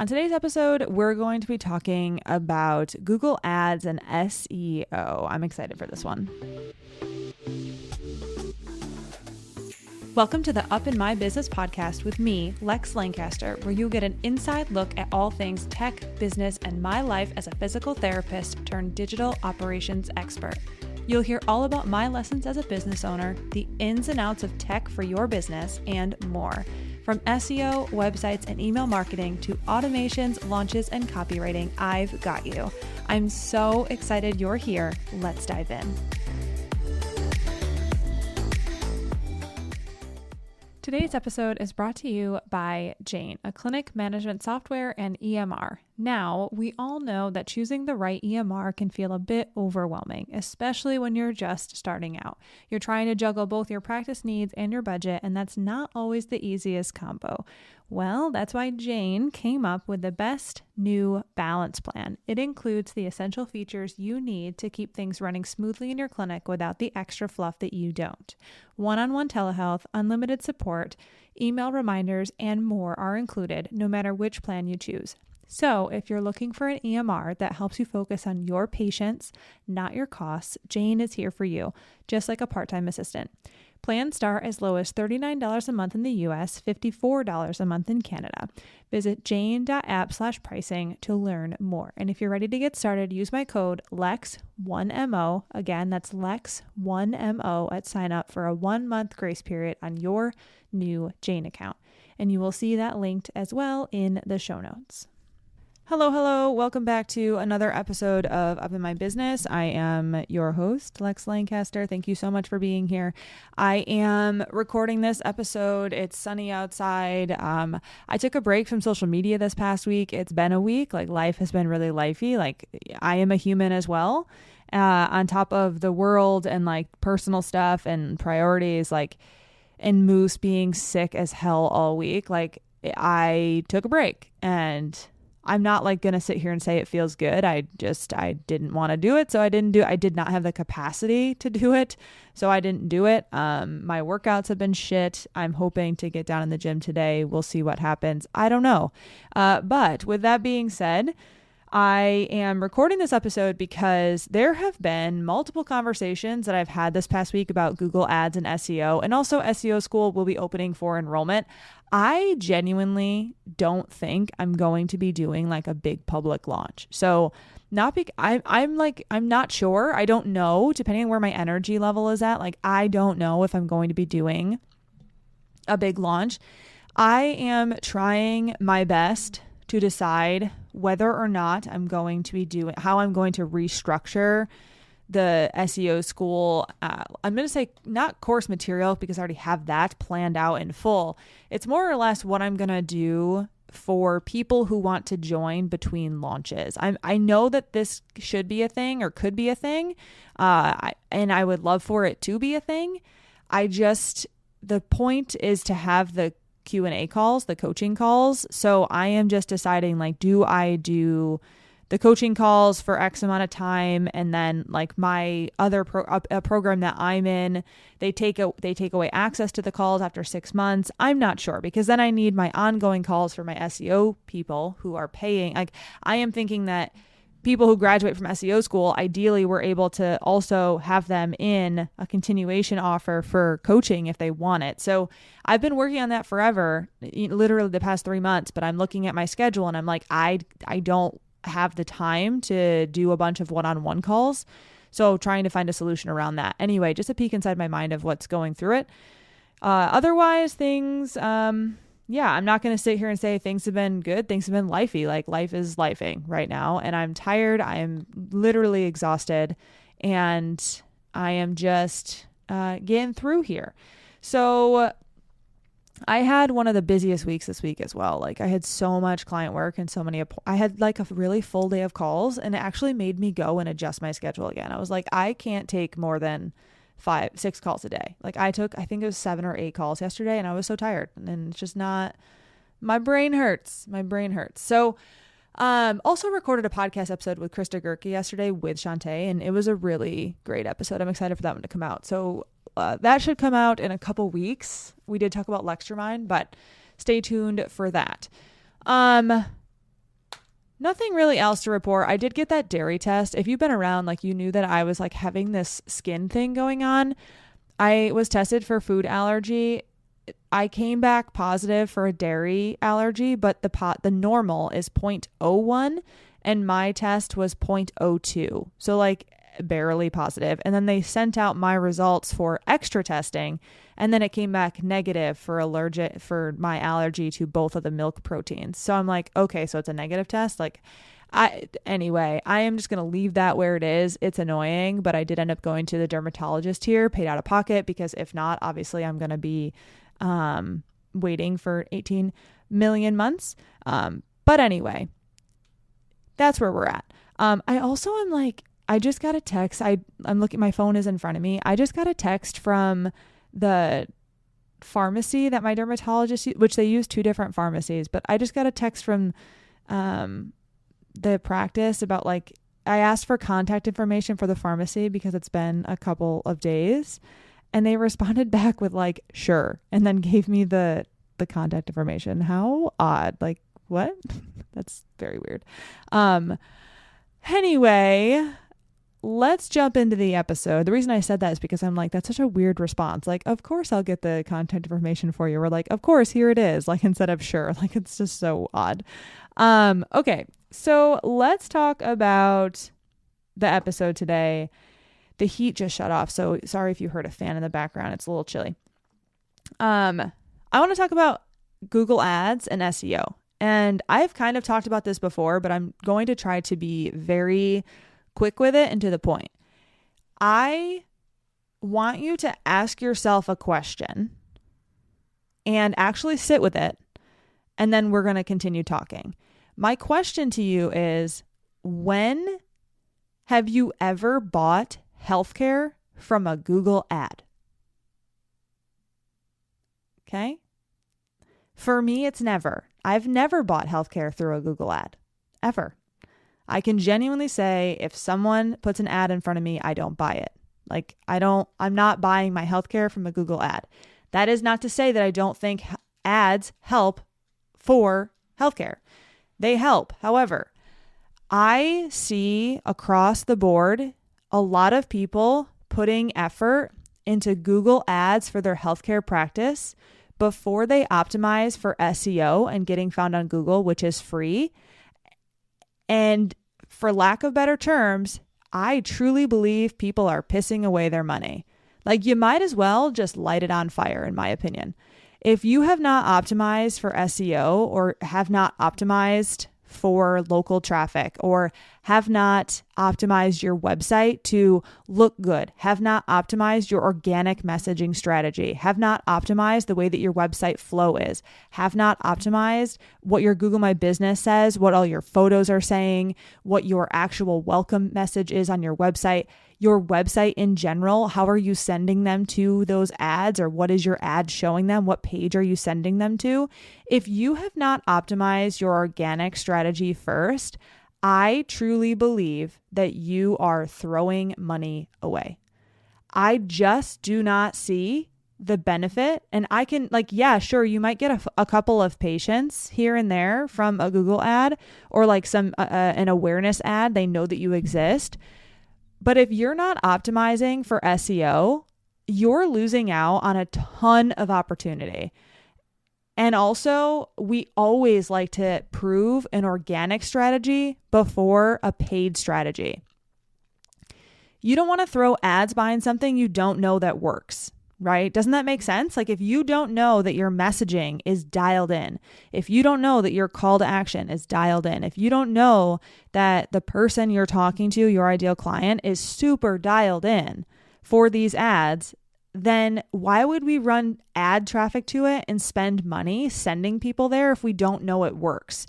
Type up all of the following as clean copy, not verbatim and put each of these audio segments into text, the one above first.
On today's episode, we're going to be talking about Google Ads and SEO. I'm excited for this one. Welcome to the Up in My Business podcast with me, Lex Lancaster, where you'll get an inside look at all things tech, business, and my life as a physical therapist turned digital operations expert. You'll hear all about my lessons as a business owner, the ins and outs of tech for your business, and more. From SEO, websites, and email marketing to automations, launches, and copywriting, I've got you. I'm so excited you're here. Let's dive in. Today's episode is brought to you by Jane, a clinic management software and EMR. Now, we all know that choosing the right EMR can feel a bit overwhelming, especially when you're just starting out. You're trying to juggle both your practice needs and your budget, and that's not always the easiest combo. Well, that's why Jane came up with the best new balance plan. It includes the essential features you need to keep things running smoothly in your clinic without the extra fluff that you don't. One-on-one telehealth, unlimited support, email reminders, and more are included, no matter which plan you choose. So if you're looking for an EMR that helps you focus on your patients, not your costs, Jane is here for you, just like a part-time assistant. Plans start as low as $39 a month in the US, $54 a month in Canada. Visit jane.app/pricing to learn more. And if you're ready to get started, use my code LEX1MO. Again, that's LEX1MO at sign up for a 1-month grace period on your new Jane account. And you will see that linked as well in the show notes. Hello. Welcome back to another episode of Up in My Business. I am your host, Lex Lancaster. Thank you so much for being here. I am recording this episode. It's sunny outside. I took a break from social media this past week. It's been a week. Life has been really lifey. I am a human as well. On top of the world and personal stuff and priorities, and Moose being sick as hell all week. I took a break, and I'm not going to sit here and say it feels good. I didn't want to do it. So I did not have the capacity to do it. So I didn't do it. My workouts have been shit. I'm hoping to get down in the gym today. We'll see what happens. I don't know. But with that being said, I am recording this episode because there have been multiple conversations that I've had this past week about Google Ads and SEO, and also SEO school will be opening for enrollment. I genuinely don't think I'm going to be doing a big public launch. So I'm not sure. I don't know, depending on where my energy level is at. I don't know if I'm going to be doing a big launch. I am trying my best to decide whether or not how I'm going to restructure the SEO school. I'm going to say not course material because I already have that planned out in full. It's more or less what I'm going to do for people who want to join between launches. I know that this should be a thing or could be a thing. And I would love for it to be a thing. The point is to have the Q&A calls, the coaching calls. So I am just deciding, do I do the coaching calls for X amount of time, and then my other program that I'm in, they take away access to the calls after 6 months. I'm not sure, because then I need my ongoing calls for my SEO people who are paying. I am thinking that people who graduate from SEO school, ideally we're able to also have them in a continuation offer for coaching if they want it. So I've been working on that forever, literally the past 3 months, but I'm looking at my schedule and I'm I don't have the time to do a bunch of one-on-one calls. So trying to find a solution around that. Anyway, just a peek inside my mind of what's going through it. Otherwise, things, I'm not going to sit here and say things have been good. Things have been lifey. Life is lifing right now. And I'm tired. I am literally exhausted. And I am just getting through here. So I had one of the busiest weeks this week as well. I had so much client work and I had a really full day of calls, and it actually made me go and adjust my schedule again. I was I can't take more than 5-6 calls a day. I think it was 7 or 8 calls yesterday, and I was so tired, and it's just not, my brain hurts. So, also recorded a podcast episode with Krista Gerke yesterday with Shantae, and it was a really great episode. I'm excited for that one to come out. So, that should come out in a couple weeks. We did talk about Lecturemind, but stay tuned for that. Nothing really else to report. I did get that dairy test. If you've been around, like you knew that I was like having this skin thing going on. I was tested for food allergy. I came back positive for a dairy allergy, but the normal is 0.01 and my test was 0.02. So like barely positive. And then they sent out my results for extra testing, and then it came back negative for my allergy to both of the milk proteins. So I'm like, okay, so it's a negative test. Like anyway, I am just going to leave that where it is. It's annoying, but I did end up going to the dermatologist here, paid out of pocket, because if not, obviously I'm going to be waiting for 18 million months. But anyway, that's where we're at. I also am like, I just got a text. I'm looking, my phone is in front of me. I just got a text from the pharmacy that my dermatologist, which they use 2 different pharmacies, but I just got a text from the practice about like, I asked for contact information for the pharmacy because it's been a couple of days, and they responded back with like, sure, and then gave me the contact information. How odd. Like, what? That's very weird. Anyway, let's jump into the episode. The reason I said that is because I'm like, that's such a weird response. Like, of course I'll get the contact information for you. We're like, of course, here it is. Like, instead of sure. Like, it's just so odd. Okay, so let's talk about the episode today. The heat just shut off, so sorry if you heard a fan in the background. It's a little chilly. I want to talk about Google Ads and SEO. And I've kind of talked about this before, but I'm going to try to be very quick with it and to the point. I want you to ask yourself a question and actually sit with it, and then we're going to continue talking. My question to you is, when have you ever bought healthcare from a Google ad? Okay? For me, it's never. I've never bought healthcare through a Google ad, ever. I can genuinely say if someone puts an ad in front of me, I don't buy it. Like, I'm not buying my healthcare from a Google ad. That is not to say that I don't think ads help for healthcare. They help. However, I see across the board a lot of people putting effort into Google ads for their healthcare practice before they optimize for SEO and getting found on Google, which is free. And for lack of better terms, I truly believe people are pissing away their money. Like, you might as well just light it on fire, in my opinion. If you have not optimized for SEO or have not optimized for local traffic or have not optimized your website to look good, have not optimized your organic messaging strategy, have not optimized the way that your website flow is, have not optimized what your Google My Business says, what all your photos are saying, what your actual welcome message is on your website in general, how are you sending them to those ads, or what is your ad showing them? What page are you sending them to? If you have not optimized your organic strategy first, I truly believe that you are throwing money away. I just do not see the benefit. And I can, like, yeah, sure, you might get a couple of patients here and there from a Google ad or like some an awareness ad. They know that you exist. But if you're not optimizing for SEO, you're losing out on a ton of opportunity. And also, we always like to prove an organic strategy before a paid strategy. You don't want to throw ads behind something you don't know that works, right? Doesn't that make sense? Like, if you don't know that your messaging is dialed in, if you don't know that your call to action is dialed in, if you don't know that the person you're talking to, your ideal client, is super dialed in for these ads, then why would we run ad traffic to it and spend money sending people there if we don't know it works?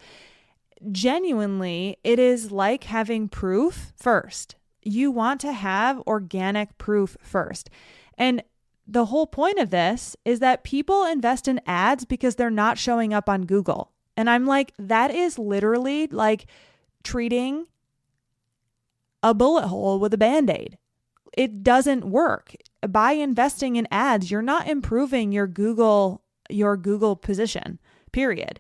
Genuinely, it is like having proof first. You want to have organic proof first. And the whole point of this is that people invest in ads because they're not showing up on Google. And I'm like, that is literally like treating a bullet hole with a Band-Aid. It doesn't work. By investing in ads, you're not improving your Google position, period.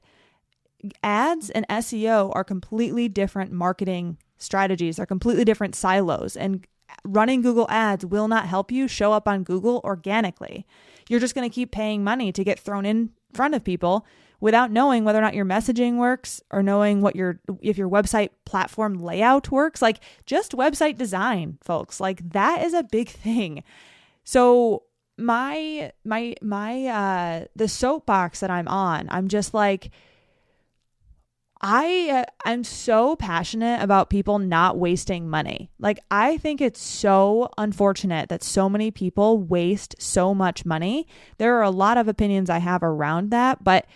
ads and SEO are completely different marketing strategies. They're completely different silos, and running Google Ads will not help you show up on Google organically. You're just going to keep paying money to get thrown in front of people without knowing whether or not your messaging works or knowing if your website platform layout works. Like, just website design, folks. Like, that is a big thing. So the soapbox that I'm on, I'm just like, I'm so passionate about people not wasting money. Like, I think it's so unfortunate that so many people waste so much money. There are a lot of opinions I have around that, but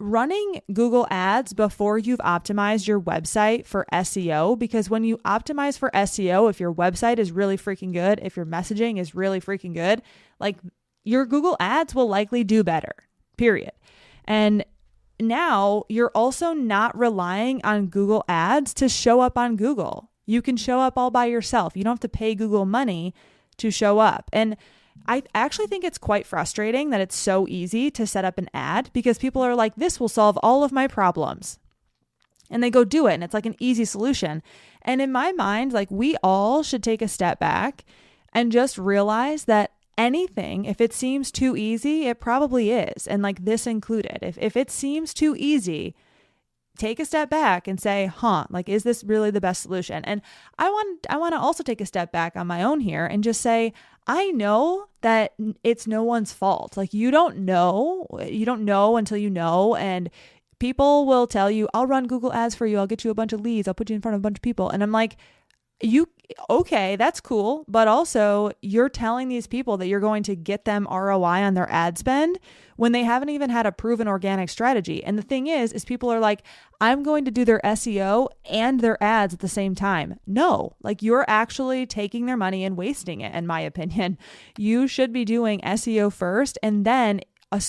running Google Ads before you've optimized your website for SEO, because when you optimize for SEO, if your website is really freaking good, if your messaging is really freaking good, like, your Google Ads will likely do better, period. And now you're also not relying on Google Ads to show up on Google. You can show up all by yourself. You don't have to pay Google money to show up. And I actually think it's quite frustrating that it's so easy to set up an ad, because people are like, this will solve all of my problems. And they go do it. And it's like an easy solution. And in my mind, like, we all should take a step back and just realize that anything, if it seems too easy, it probably is. And like, this included, if it seems too easy, take a step back and say, like, is this really the best solution? And I want to also take a step back on my own here and just say, I know that it's no one's fault. Like, you don't know until you know. And people will tell you, I'll run Google Ads for you. I'll get you a bunch of leads. I'll put you in front of a bunch of people. And I'm like, okay, that's cool. But also, you're telling these people that you're going to get them ROI on their ad spend when they haven't even had a proven organic strategy. And the thing is people are like, I'm going to do their SEO and their ads at the same time. No, like, you're actually taking their money and wasting it, in my opinion. You should be doing SEO first, and then a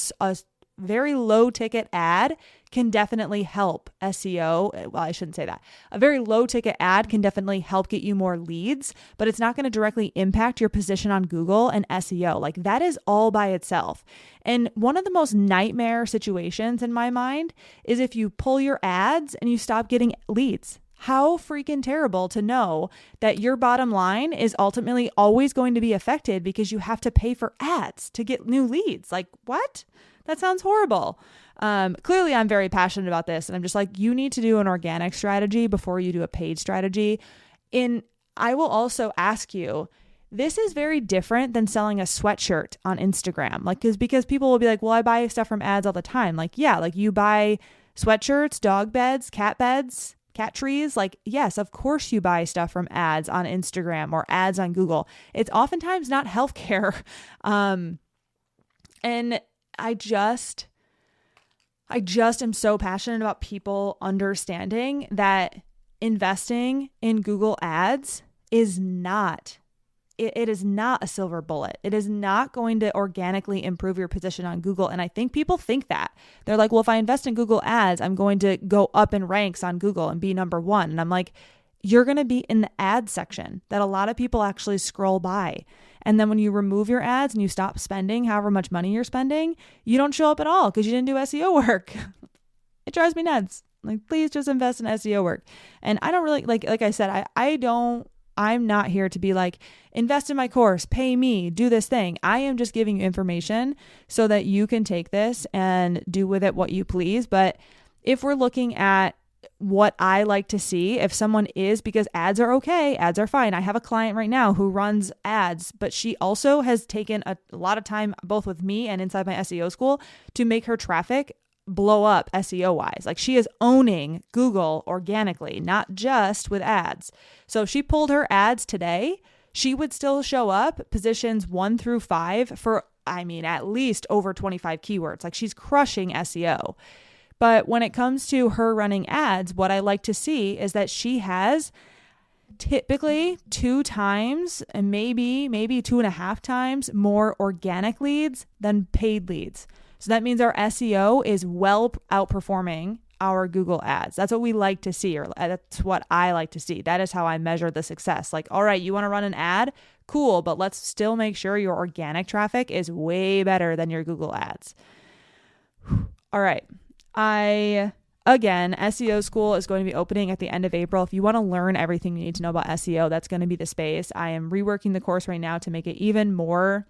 very low ticket ad can definitely help SEO. Well, I shouldn't say that. A very low ticket ad can definitely help get you more leads, but it's not going to directly impact your position on Google and SEO. Like, that is all by itself. And one of the most nightmare situations in my mind is if you pull your ads and you stop getting leads. How freaking terrible to know that your bottom line is ultimately always going to be affected because you have to pay for ads to get new leads. Like, what? That sounds horrible. Clearly, I'm very passionate about this, and I'm just like, you need to do an organic strategy before you do a paid strategy. I will also ask you, this is very different than selling a sweatshirt on Instagram. Like, because people will be like, well, I buy stuff from ads all the time. Like, yeah, like, you buy sweatshirts, dog beds, cat trees. Like, yes, of course you buy stuff from ads on Instagram or ads on Google. It's oftentimes not healthcare. And I just am so passionate about people understanding that investing in Google Ads is not a silver bullet. It is not going to organically improve your position on Google. And I think people think that. They're like, well, if I invest in Google Ads, I'm going to go up in ranks on Google and be number one. And I'm like, you're going to be in the ad section that a lot of people actually scroll by. And then when you remove your ads and you stop spending however much money you're spending, you don't show up at all because you didn't do SEO work. It drives me nuts. Like, please just invest in SEO work. And I don't really, like I said, I'm not here to be like, invest in my course, pay me, do this thing. I am just giving you information so that you can take this and do with it what you please. But if we're looking at what I like to see, if someone is, because ads are okay, ads are fine. I have a client right now who runs ads, but she also has taken a lot of time, both with me and inside my SEO school, to make her traffic blow up SEO wise. Like, she is owning Google organically, not just with ads. So if she pulled her ads today, she would still show up positions 1 through 5 for, at least over 25 keywords. Like, she's crushing SEO. But when it comes to her running ads, what I like to see is that she has typically 2 times and maybe 2.5 times more organic leads than paid leads. So that means our SEO is well outperforming our Google ads. That's what we like to see, or that's what I like to see. That is how I measure the success. Like, all right, you want to run an ad? Cool, but let's still make sure your organic traffic is way better than your Google ads. All right. Again, SEO school is going to be opening at the end of April. If you want to learn everything you need to know about SEO, that's going to be the space. I am reworking the course right now to make it even more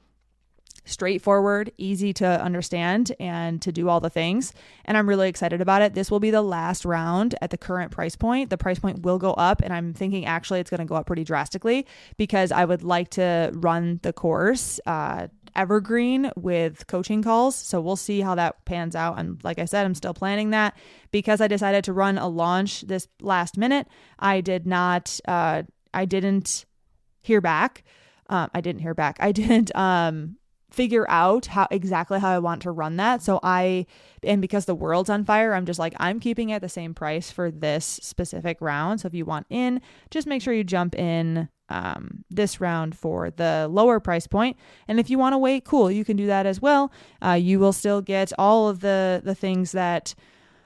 straightforward, easy to understand, and to do all the things. And I'm really excited about it. This will be the last round at the current price point. The price point will go up, and I'm thinking actually it's going to go up pretty drastically because I would like to run the course evergreen with coaching calls. So we'll see how that pans out. And like I said, I'm still planning that because I decided to run a launch this last minute. I didn't hear back. I didn't figure out how I want to run that. And because the world's on fire, I'm just like, I'm keeping it at the same price for this specific round. So if you want in, just make sure you jump in this round for the lower price point. And if you want to wait, cool, you can do that as well. You will still get all of the things that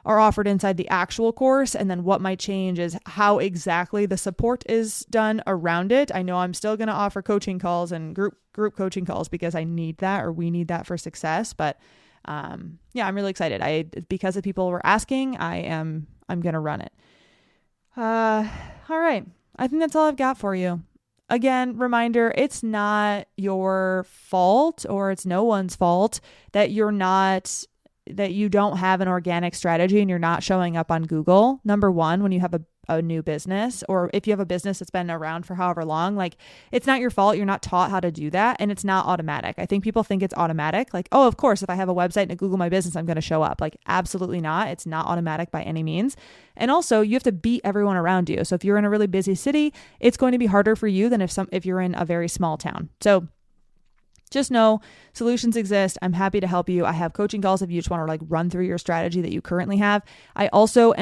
are offered inside the actual course. And then what might change is how exactly the support is done around it. I know I'm still going to offer coaching calls and group coaching calls because I need that, or we need that for success. But yeah, I'm really excited. Because the people were asking, I'm going to run it. All right. I think that's all I've got for you. Again, reminder, it's not your fault, or it's no one's fault that you don't have an organic strategy and you're not showing up on Google. Number one, when you have a new business, or if you have a business that's been around for however long, like, it's not your fault. You're not taught how to do that. And it's not automatic. I think people think it's automatic. Like, oh, of course, if I have a website and I Google my business, I'm going to show up. Like, absolutely not. It's not automatic by any means. And also, you have to beat everyone around you. So if you're in a really busy city, it's going to be harder for you than if you're in a very small town. So just know solutions exist. I'm happy to help you. I have coaching calls if you just want to run through your strategy that you currently have. I also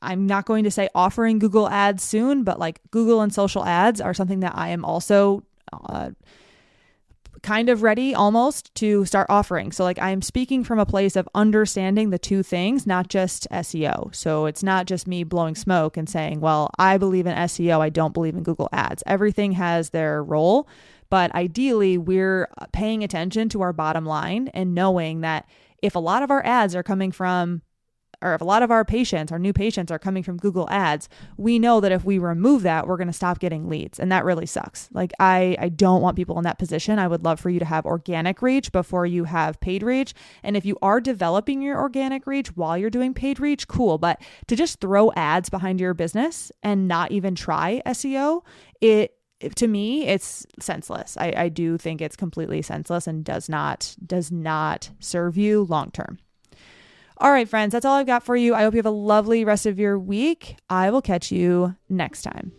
I'm not going to say offering Google ads soon, but Google and social ads are something that I am also kind of ready almost to start offering. So I'm speaking from a place of understanding the two things, not just SEO. So it's not just me blowing smoke and saying, well, I believe in SEO. I don't believe in Google ads. Everything has their role. But ideally, we're paying attention to our bottom line and knowing that if a lot of our ads are coming from, or if a lot of our new patients are coming from Google ads, we know that if we remove that, we're going to stop getting leads. And that really sucks. I don't want people in that position. I would love for you to have organic reach before you have paid reach. And if you are developing your organic reach while you're doing paid reach, cool. But to just throw ads behind your business and not even try SEO, to me, it's senseless. I do think it's completely senseless and does not serve you long term. All right, friends, that's all I've got for you. I hope you have a lovely rest of your week. I will catch you next time.